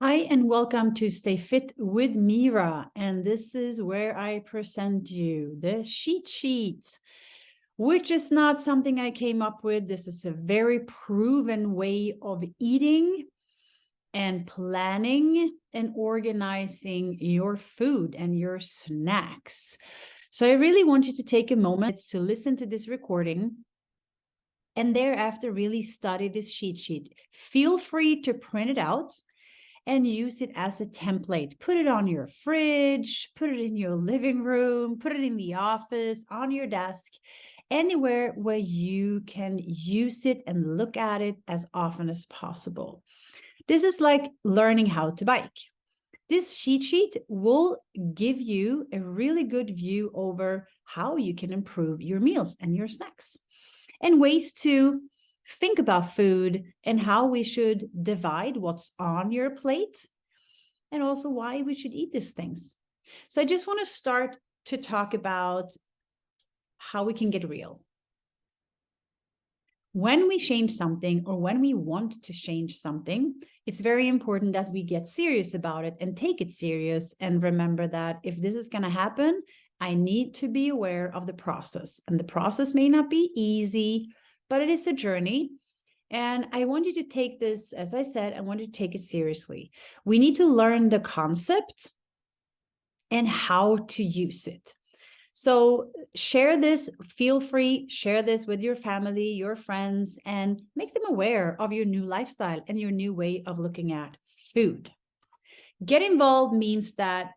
Hi, and welcome to Stay Fit with Mira. And this is where I present you the cheat sheet, which is not something I came up with. This is a very proven way of eating and planning and organizing your food and your snacks. So I really want you to take a moment to listen to this recording and thereafter really study this cheat sheet. Feel free to print it out and use it as a template. Put it on your fridge, put it in your living room, put it in the office, on your desk, anywhere where you can use it and look at it as often as possible. This is like learning how to bike. This cheat sheet will give you a really good view over how you can improve your meals and your snacks and ways to think about food and how we should divide what's on your plate and also why we should eat these things. So I just want to start to talk about how we can get real. When we change something or when we want to change something, it's very important that we get serious about it and take it serious and remember that if this is going to happen, I need to be aware of the process. And the process may not be easy, but it is a journey. And I want you to take this, as I said, I want you to take it seriously. We need to learn the concept and how to use it. So share this, feel free, share this with your family, your friends, and make them aware of your new lifestyle and your new way of looking at food. Get involved means that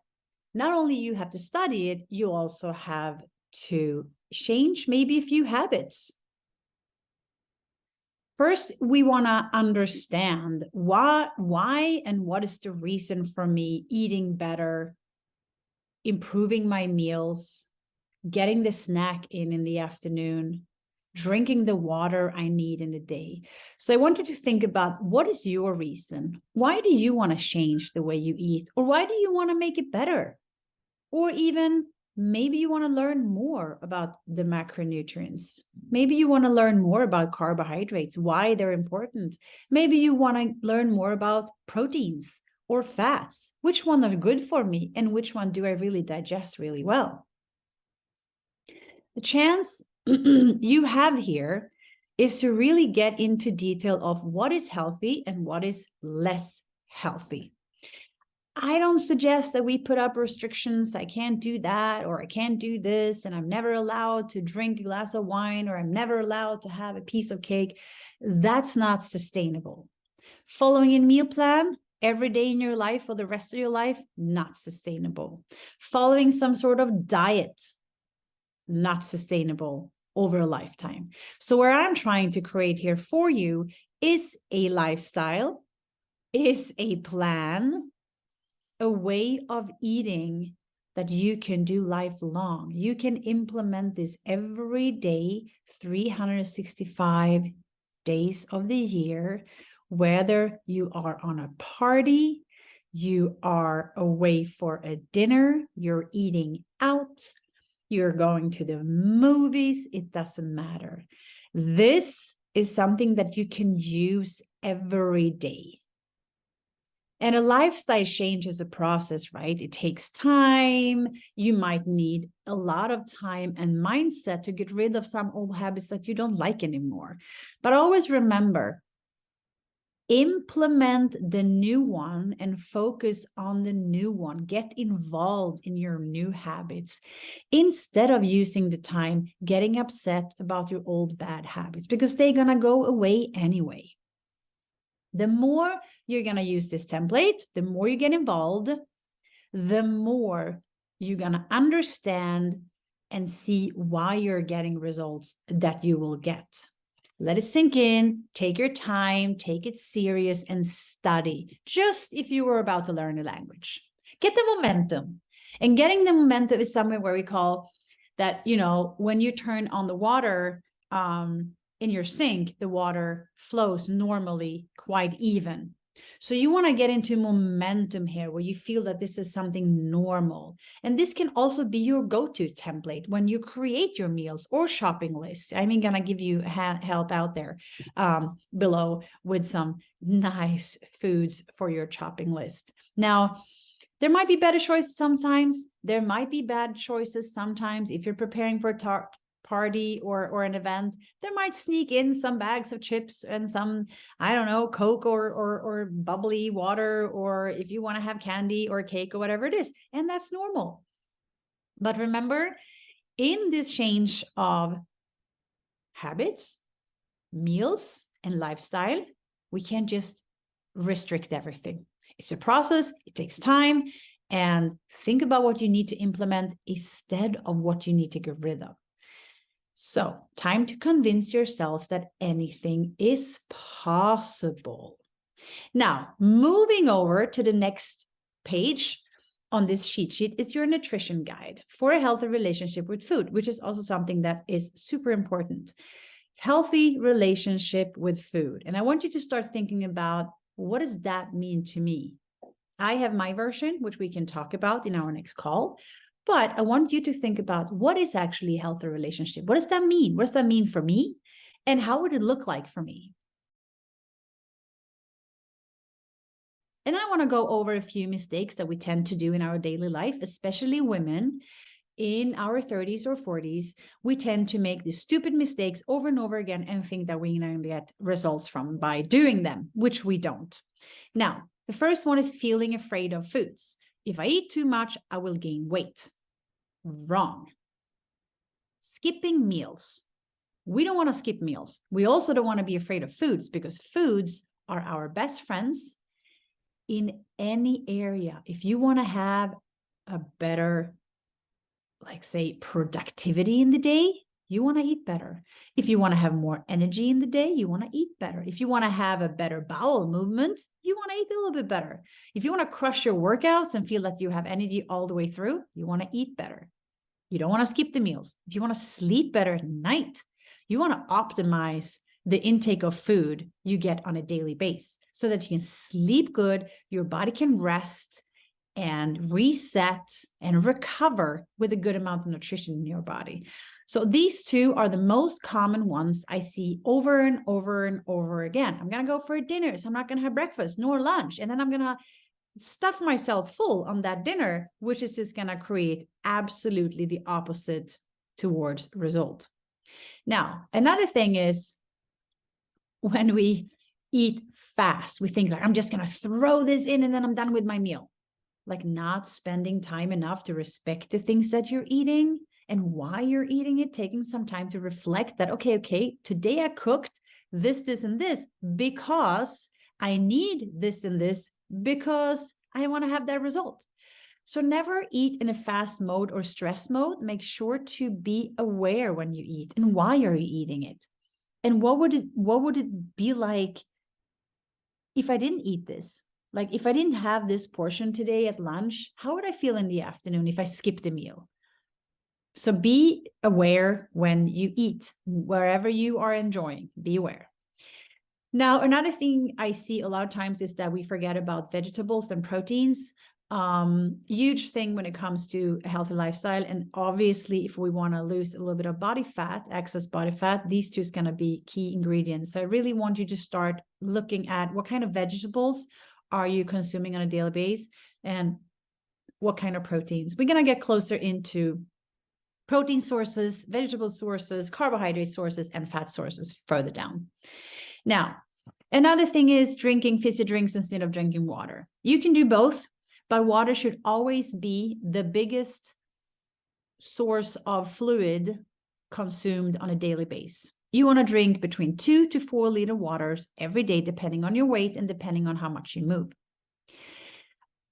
not only you have to study it, you also have to change maybe a few habits. First, we want to understand why and what is the reason for me eating better, improving my meals, getting the snack in the afternoon, drinking the water I need in the day. So I want you to think about what is your reason? Why do you want to change the way you eat? Or why do you want to make it better? Or even maybe you want to learn more about the macronutrients. Maybe you want to learn more about carbohydrates, why they're important. Maybe you want to learn more about proteins or fats. Which one are good for me and which one do I really digest really well? The chance you have here is to really get into detail of what is healthy and what is less healthy. I don't suggest that we put up restrictions. I can't do that, or I can't do this, and I'm never allowed to drink a glass of wine, or I'm never allowed to have a piece of cake. That's not sustainable. Following a meal plan every day in your life for the rest of your life, not sustainable. Following some sort of diet, not sustainable over a lifetime. So what I'm trying to create here for you is a lifestyle, is a plan, a way of eating that you can do lifelong. You can implement this every day, 365 days of the year, whether you are on a party, you are away for a dinner, you're eating out, you're going to the movies, it doesn't matter. This is something that you can use every day. And a lifestyle change is a process, right? It takes time. You might need a lot of time and mindset to get rid of some old habits that you don't like anymore. But always remember, implement the new one and focus on the new one. Get involved in your new habits instead of using the time getting upset about your old bad habits, because they're going to go away anyway. The more you're going to use this template, the more you get involved, the more you're going to understand and see why you're getting results that you will get. Let it sink in, take your time, take it serious, and study, just if you were about to learn a language. Get the momentum. And getting the momentum is somewhere where we call that, when you turn on the water in your sink, the water flows normally quite even. So you want to get into momentum here where you feel that this is something normal. And this can also be your go-to template when you create your meals or shopping list. I'm going to give you help out there below with some nice foods for your shopping list. Now, there might be better choices sometimes. There might be bad choices sometimes. If you're preparing for a party or an event, there might sneak in some bags of chips and some, I don't know, Coke or bubbly water, or if you want to have candy or cake or whatever it is. And that's normal. But remember, in this change of habits, meals, and lifestyle, we can't just restrict everything. It's a process, it takes time, and think about what you need to implement instead of what you need to get rid of. So, time to convince yourself that anything is possible. Now, moving over to the next page on this cheat sheet is your nutrition guide for a healthy relationship with food, which is also something that is super important. Healthy relationship with food. And I want you to start thinking about, what does that mean to me? I have my version, which we can talk about in our next call. But I want you to think about, what is actually a healthy relationship? What does that mean? What does that mean for me? And how would it look like for me? And I want to go over a few mistakes that we tend to do in our daily life, especially women in our 30s or 40s. We tend to make these stupid mistakes over and over again and think that we're going to get results from by doing them, which we don't. Now, the first one is feeling afraid of foods. If I eat too much, I will gain weight. Wrong. Skipping meals. We don't want to skip meals. We also don't want to be afraid of foods, because foods are our best friends in any area. If you want to have a better, like say, productivity in the day, you want to eat better. If you want to have more energy in the day, you want to eat better. If you want to have a better bowel movement, you want to eat a little bit better. If you want to crush your workouts and feel that you have energy all the way through, you want to eat better. You don't want to skip the meals. If you want to sleep better at night, you want to optimize the intake of food you get on a daily basis so that you can sleep good, your body can rest and reset and recover with a good amount of nutrition in your body. So these two are the most common ones I see over and over and over again. I'm going to go for a dinner, so I'm not going to have breakfast nor lunch. And then I'm going to stuff myself full on that dinner, which is just going to create absolutely the opposite towards result. Now, another thing is, when we eat fast, we think like, I'm just going to throw this in and then I'm done with my meal. Like not spending time enough to respect the things that you're eating and why you're eating it, taking some time to reflect that, okay, today I cooked this, and this because I need this and this because I want to have that result. So never eat in a fast mode or stress mode. Make sure to be aware when you eat and why are you eating it? And what would it be like if I didn't eat this? Like if I didn't have this portion today at lunch, how would I feel in the afternoon if I skipped a meal? So be aware when you eat, wherever you are enjoying, be aware. Now, another thing I see a lot of times is that we forget about vegetables and proteins. Huge thing when it comes to a healthy lifestyle. And obviously, if we want to lose a little bit of body fat, excess body fat, these two is going to be key ingredients. So I really want you to start looking at what kind of vegetables are you consuming on a daily basis and what kind of proteins. We're going to get closer into protein sources, vegetable sources, carbohydrate sources, and fat sources further down. Now, another thing is drinking fizzy drinks instead of drinking water. You can do both, but water should always be the biggest source of fluid consumed on a daily basis. You want to drink between 2 to 4 liter waters every day, depending on your weight and depending on how much you move.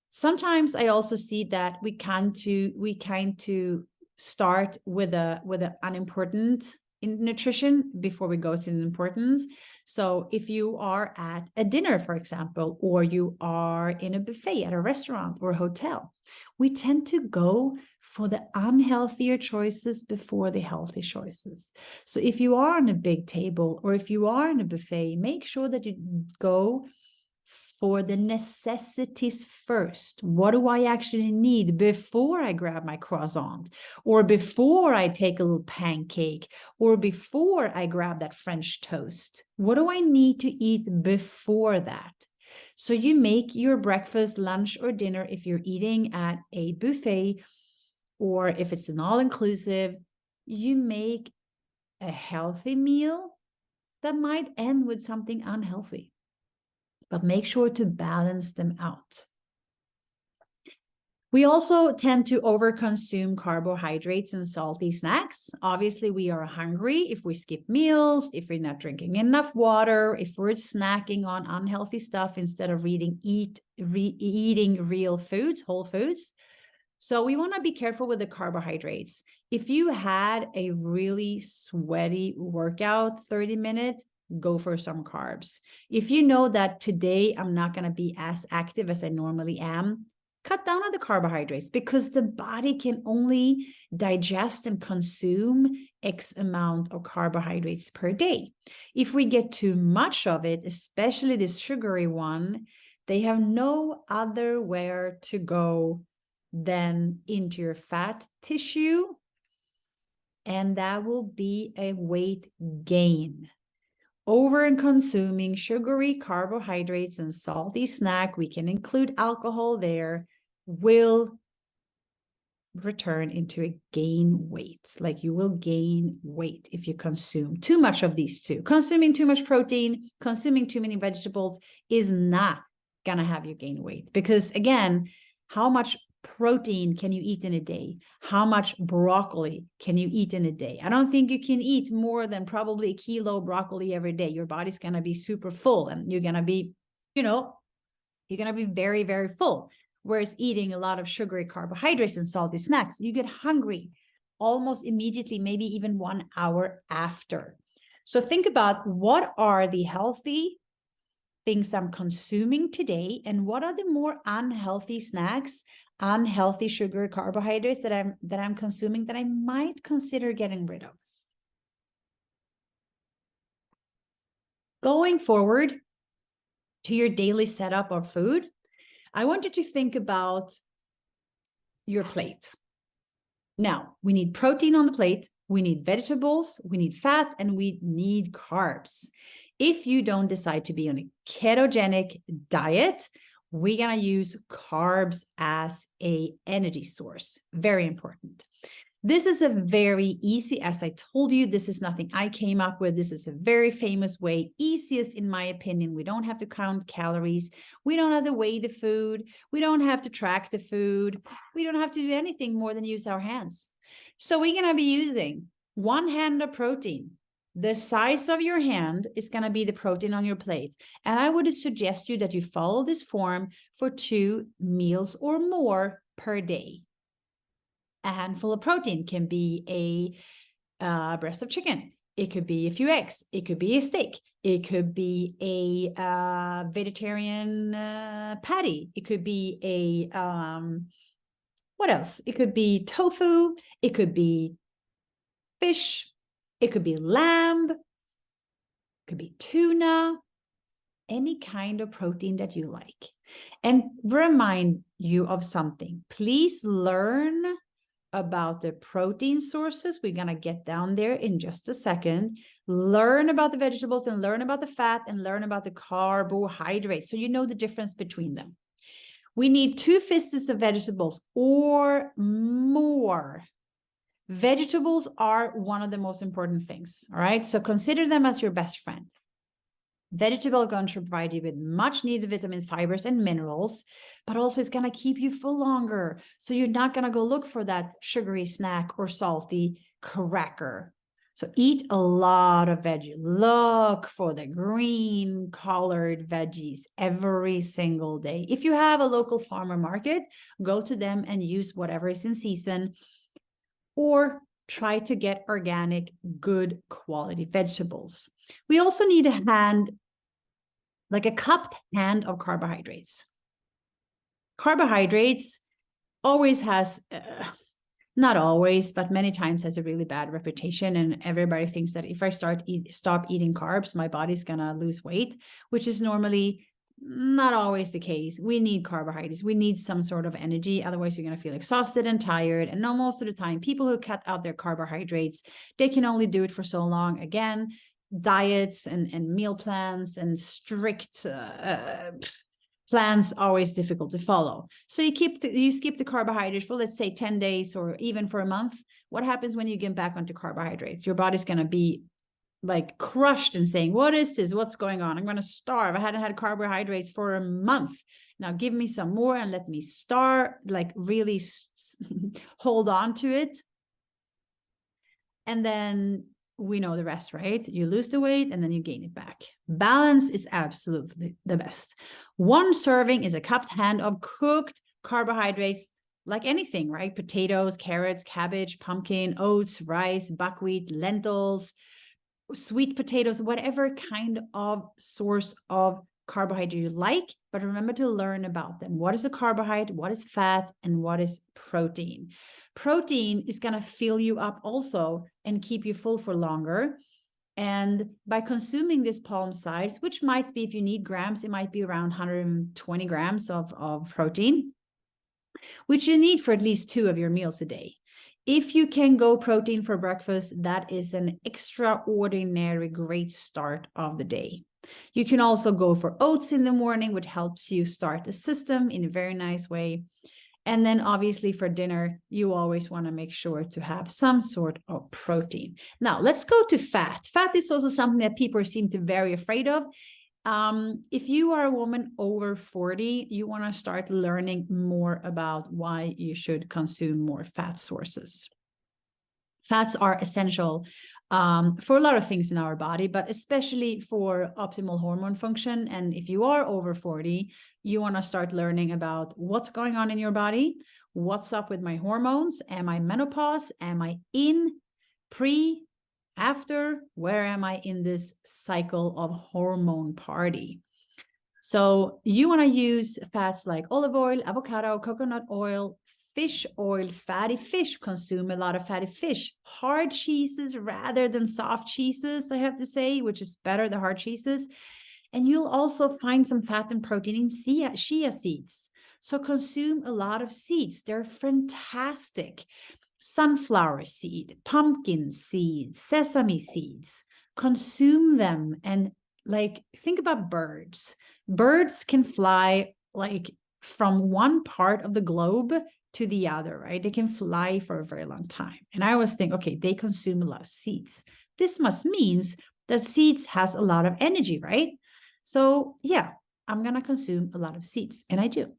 Sometimes I also see that we kind to start with an unimportant in nutrition before we go to the importance. So if you are at a dinner, for example, or you are in a buffet at a restaurant or a hotel, we tend to go for the unhealthier choices before the healthy choices. So if you are on a big table or if you are in a buffet, make sure that you go for the necessities first. What do I actually need before I grab my croissant, or before I take a little pancake, or before I grab that French toast? What do I need to eat before that? So you make your breakfast, lunch, or dinner if you're eating at a buffet, or if it's an all-inclusive, you make a healthy meal that might end with something unhealthy. But make sure to balance them out. We also tend to overconsume carbohydrates and salty snacks. Obviously, we are hungry if we skip meals, if we're not drinking enough water, if we're snacking on unhealthy stuff instead of eating real foods, whole foods. So we want to be careful with the carbohydrates. If you had a really sweaty workout, 30 minutes, go for some carbs. If you know that today I'm not going to be as active as I normally am, cut down on the carbohydrates, because the body can only digest and consume X amount of carbohydrates per day. If we get too much of it, especially this sugary one, they have no other where to go than into your fat tissue, and that will be a weight gain. Over and consuming sugary carbohydrates and salty snack, we can include alcohol there, will return into a gain weight. Like you will gain weight if you consume too much of these two. Consuming too much protein, consuming too many vegetables is not gonna have you gain weight, because again, how much protein can you eat in a day? How much broccoli can you eat in a day? I don't think you can eat more than probably a kilo broccoli every day. Your body's going to be super full, and you're going to be, you're going to be very, very full. Whereas eating a lot of sugary carbohydrates and salty snacks, you get hungry almost immediately, maybe even 1 hour after. So think about, what are the healthy things I'm consuming today, and what are the more unhealthy snacks, unhealthy sugar carbohydrates that I'm consuming that I might consider getting rid of. Going forward to your daily setup of food, I want you to think about your plate. Now, we need protein on the plate, we need vegetables, we need fat, and we need carbs. If you don't decide to be on a ketogenic diet, we're going to use carbs as an energy source. Very important. This is a very easy, as I told you, this is nothing I came up with. This is a very famous way, easiest in my opinion. We don't have to count calories. We don't have to weigh the food. We don't have to track the food. We don't have to do anything more than use our hands. So we're going to be using 1 hand of protein. The size of your hand is going to be the protein on your plate. And I would suggest you that you follow this form for 2 meals or more per day. A handful of protein can be a breast of chicken. It could be a few eggs. It could be a steak. It could be a vegetarian patty. It could be a, what else? It could be tofu. It could be fish. It could be lamb, it could be tuna, any kind of protein that you like. And remind you of something. Please learn about the protein sources. We're going to get down there in just a second. Learn about the vegetables and learn about the fat and learn about the carbohydrates, so you know the difference between them. We need 2 fists of vegetables or more. Vegetables are one of the most important things, all right? So consider them as your best friend. Vegetable are going to provide you with much needed vitamins, fibers, and minerals, but also it's going to keep you full longer. So you're not going to go look for that sugary snack or salty cracker. So eat a lot of veggies. Look for the green colored veggies every single day. If you have a local farmer market, go to them and use whatever is in season, or try to get organic, good quality vegetables. We also need a hand, like a cupped hand of carbohydrates. Carbohydrates always has, not always, but many times has a really bad reputation. And everybody thinks that if I stop eating carbs, my body's gonna lose weight, which is normally Not always the case. We need carbohydrates. We need some sort of energy. Otherwise, you're going to feel exhausted and tired. And most of the time, people who cut out their carbohydrates, they can only do it for so long. Again, diets and meal plans and strict plans always difficult to follow. So you skip the carbohydrates for, let's say, 10 days or even for a month. What happens when you get back onto carbohydrates? Your body's going to be like crushed and saying, what is this? What's going on? I'm going to starve. I hadn't had carbohydrates for a month. Now give me some more and let me start, like really hold on to it. And then we know the rest, right? You lose the weight and then you gain it back. Balance is absolutely the best. One serving is a cupped hand of cooked carbohydrates, like anything, right? Potatoes, carrots, cabbage, pumpkin, oats, rice, buckwheat, lentils, sweet potatoes, whatever kind of source of carbohydrate you like, but remember to learn about them. What is a carbohydrate? What is fat? And what is protein? Protein is going to fill you up also and keep you full for longer. And by consuming this palm size, which might be, if you need grams, it might be around 120 grams of protein, which you need for at least 2 of your meals a day. If you can go protein for breakfast, that is an extraordinary great start of the day. You can also go for oats in the morning, which helps you start the system in a very nice way. And then obviously for dinner, you always want to make sure to have some sort of protein. Now let's go to fat. Fat is also something that people seem to be very afraid of. If you are a woman over 40, you want to start learning more about why you should consume more fat sources. Fats are essential for a lot of things in our body, but especially for optimal hormone function. And if you are over 40, you want to start learning about what's going on in your body. What's up with my hormones? Am I menopause? Am I in pre? After, where am I in this cycle of hormone party? So you want to use fats like olive oil, avocado, coconut oil, fish oil. Fatty fish, consume a lot of fatty fish. Hard cheeses rather than soft cheeses, I have to say, which is better, the hard cheeses. And you'll also find some fat and protein in chia seeds. So consume a lot of seeds. They're fantastic. Sunflower seed, pumpkin seeds, sesame seeds, consume them. And like, think about birds. Birds can fly like from one part of the globe to the other, right? They can fly for a very long time. And I always think, okay, they consume a lot of seeds. This must means that seeds has a lot of energy, right? So yeah, I'm going to consume a lot of seeds, and I do.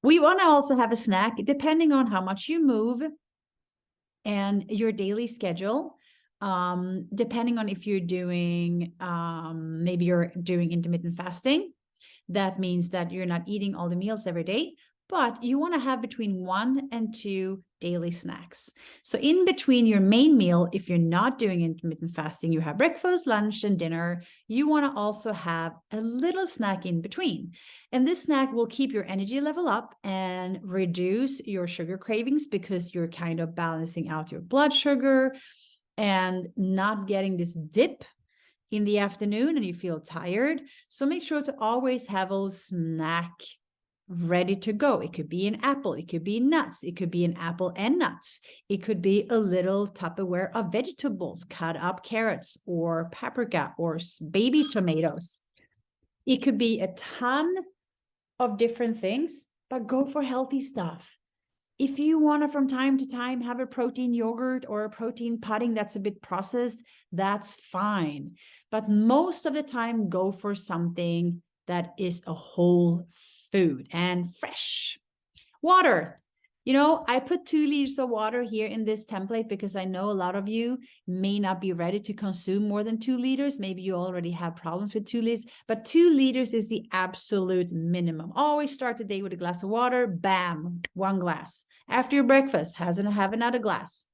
We want to also have a snack depending on how much you move and your daily schedule. Depending on if you're doing, maybe you're doing intermittent fasting. That means that you're not eating all the meals every day, but you want to have between 1 and 2 daily snacks. So in between your main meal, if you're not doing intermittent fasting, you have breakfast, lunch, and dinner. You want to also have a little snack in between. And this snack will keep your energy level up and reduce your sugar cravings, because you're kind of balancing out your blood sugar and not getting this dip in the afternoon and you feel tired. So make sure to always have a snack ready to go. It could be an apple, it could be nuts, it could be an apple and nuts. It could be a little Tupperware of vegetables, cut up carrots or paprika or baby tomatoes. It could be a ton of different things, but go for healthy stuff. If you want to from time to time have a protein yogurt or a protein pudding that's a bit processed, that's fine. But most of the time, go for something that is a whole food and fresh. Water. You know, I put 2 liters of water here in this template because I know a lot of you may not be ready to consume more than 2 liters. Maybe you already have problems with 2 liters, but 2 liters is the absolute minimum. Always start the day with a glass of water, bam, 1 glass. After your breakfast, have another glass.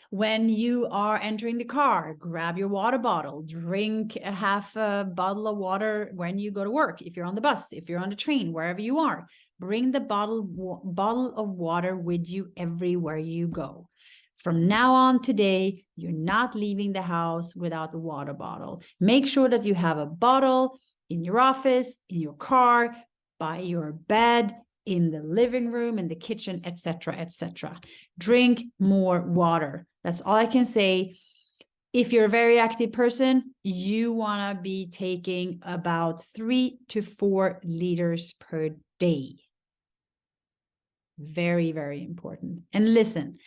When you are entering the car, grab your water bottle, drink a half a bottle of water when you go to work. If you're on the bus, if you're on the train, wherever you are, bring the bottle of water with you everywhere you go. From now on today, you're not leaving the house without the water bottle. Make sure that you have a bottle in your office, in your car, by your bed, in the living room, in the kitchen, etc., etc. Drink more water. That's all I can say. If you're a very active person, you want to be taking about 3 to 4 liters per day. Very, very important. And listen,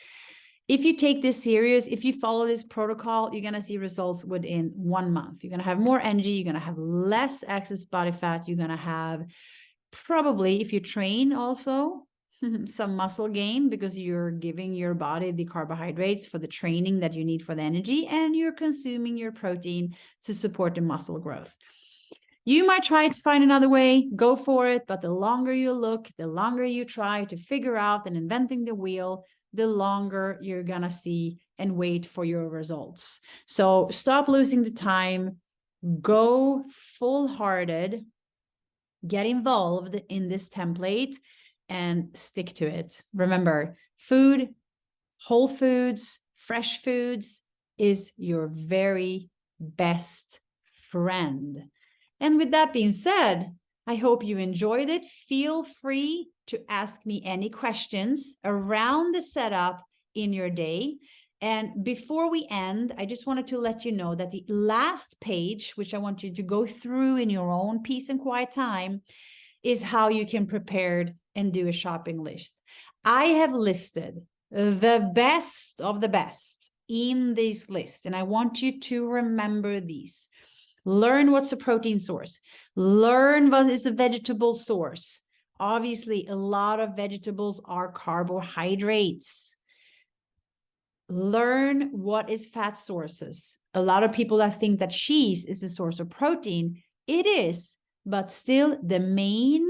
if you take this serious, if you follow this protocol, you're going to see results within 1 month. You're going to have more energy. You're going to have less excess body fat. You're going to have probably, if you train also, some muscle gain, because you're giving your body the carbohydrates for the training that you need for the energy, and you're consuming your protein to support the muscle growth. You might try to find another way, go for it, but the longer you look, the longer you try to figure out and inventing the wheel, the longer you're going to see and wait for your results. So stop losing the time, go full-hearted, get involved in this template and stick to it. Remember, food, whole foods, fresh foods is your very best friend. And with that being said, I hope you enjoyed it. Feel free to ask me any questions around the setup in your day. And before we end, I just wanted to let you know that the last page, which I want you to go through in your own peace and quiet time, is how you can prepare and do a shopping list. I have listed the best of the best in this list, and I want you to remember these. Learn what's a protein source. Learn what is a vegetable source. Obviously, a lot of vegetables are carbohydrates. Learn what is fat sources. A lot of people that think that cheese is a source of protein. It is, but still the main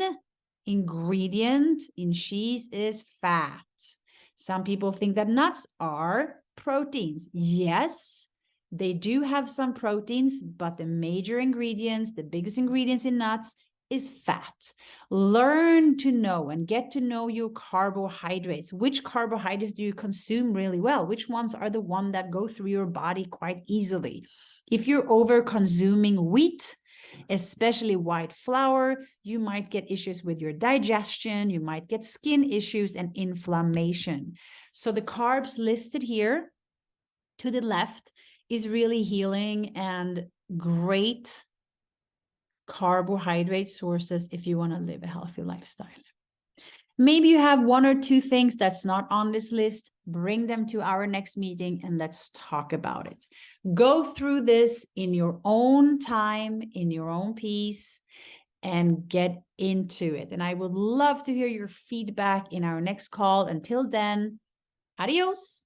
ingredient in cheese is fat. Some people think that nuts are proteins. Yes, they do have some proteins, but the major ingredients, the biggest ingredients in nuts is fat. Learn to know and get to know your carbohydrates. Which carbohydrates do you consume really well? Which ones are the ones that go through your body quite easily? If you're over consuming wheat, especially white flour, you might get issues with your digestion, you might get skin issues and inflammation. So the carbs listed here to the left is really healing and great carbohydrate sources if you want to live a healthy lifestyle. Maybe you have 1 or 2 things that's not on this list. Bring them to our next meeting and let's talk about it. Go through this in your own time, in your own peace, and get into it. And I would love to hear your feedback in our next call. Until then, adios.